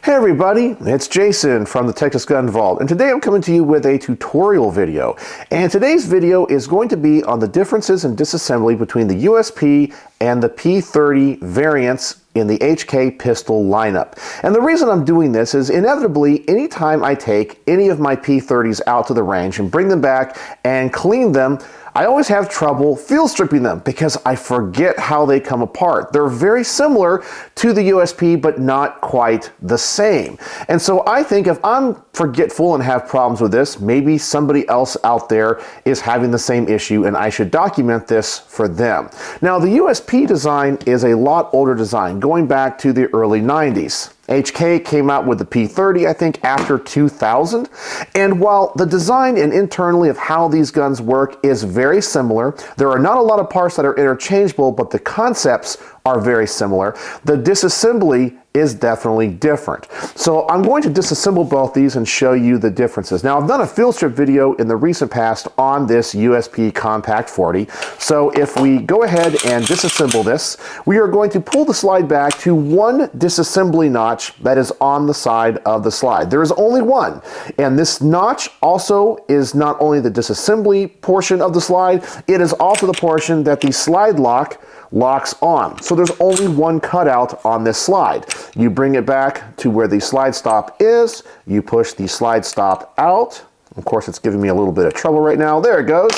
Hey everybody, it's Jason from the Texas Gun Vault, and today I'm coming to you with a tutorial video. And today's video is going to be on the differences in disassembly between the USP and the P30 variants in the HK pistol lineup. And the reason I'm doing this is inevitably anytime I take any of my P30s out to the range and bring them back and clean them, I always have trouble field stripping them because I forget how they come apart. They're very similar to the USP, but not quite the same. And so I think if I'm forgetful and have problems with this, maybe somebody else out there is having the same issue and I should document this for them. Now, the USP design is a lot older design, going back to the early 90s. HK came out with the P30, I think, after 2000. And while the design and internally of how these guns work is very similar, there are not a lot of parts that are interchangeable, but the concepts are very similar. The disassembly is definitely different. So I'm going to disassemble both these and show you the differences. Now, I've done a field strip video in the recent past on this USP Compact 40. So if we go ahead and disassemble this, we are going to pull the slide back to one disassembly notch that is on the side of the slide. There is only one. And this notch also is not only the disassembly portion of the slide, it is also the portion that the slide lock locks on. So there's only one cutout on this slide. You bring it back to where the slide stop is, you push the slide stop out. Of course, it's giving me a little bit of trouble right now. There it goes.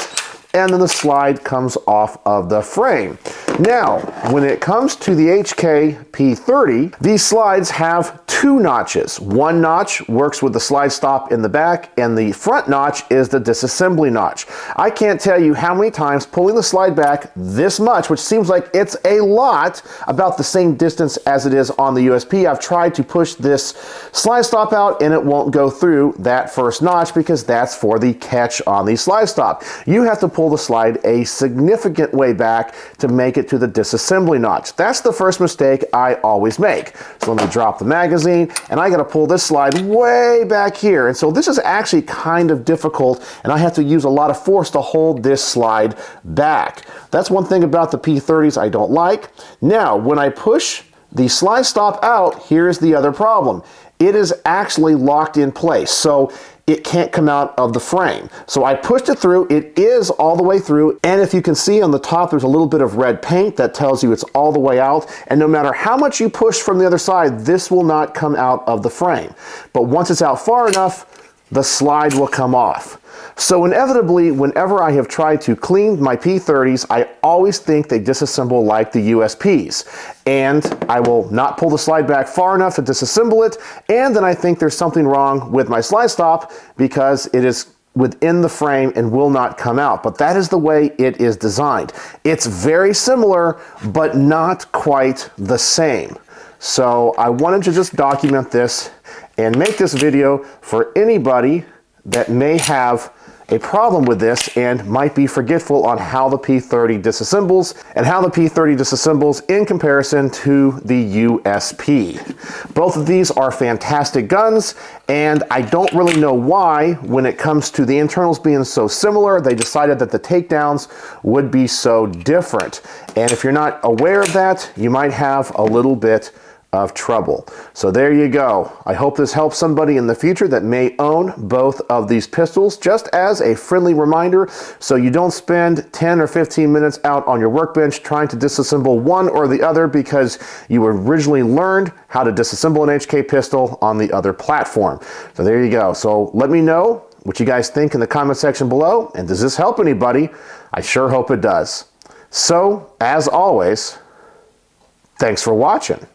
And then the slide comes off of the frame. Now, when it comes to the HK P30, these slides have two notches. One notch works with the slide stop in the back, and the front notch is the disassembly notch. I can't tell you how many times pulling the slide back this much, which seems like it's a lot, about the same distance as it is on the USP. I've tried to push this slide stop out and it won't go through that first notch because that's for the catch on the slide stop. You have to pull the slide a significant way back to make it to the disassembly notch. That's the first mistake I always make. So let me drop the magazine, and I got to pull this slide way back here. And so this is actually kind of difficult, and I have to use a lot of force to hold this slide back. That's one thing about the P30s I don't like. Now, when I push the slide stop out, here's the other problem. It is actually locked in place, so it can't come out of the frame. So I pushed it through, it is all the way through, and if you can see on the top, there's a little bit of red paint that tells you it's all the way out, and no matter how much you push from the other side, this will not come out of the frame. But once it's out far enough, the slide will come off. So inevitably, whenever I have tried to clean my P30s, I always think they disassemble like the USPs. And I will not pull the slide back far enough to disassemble it, and then I think there's something wrong with my slide stop because it is within the frame and will not come out. But that is the way it is designed. It's very similar, but not quite the same. So I wanted to just document this and make this video for anybody that may have a problem with this and might be forgetful on how the P30 disassembles and how the P30 disassembles in comparison to the USP. Both of these are fantastic guns, and I don't really know why, when it comes to the internals being so similar, they decided that the takedowns would be so different. And if you're not aware of that, you might have a little bit of trouble. So there you go. I hope this helps somebody in the future that may own both of these pistols, just as a friendly reminder, so you don't spend 10 or 15 minutes out on your workbench trying to disassemble one or the other because you originally learned how to disassemble an HK pistol on the other platform. So there you go. So let me know what you guys think in the comment section below, and does this help anybody? I sure hope it does. So, as always, thanks for watching.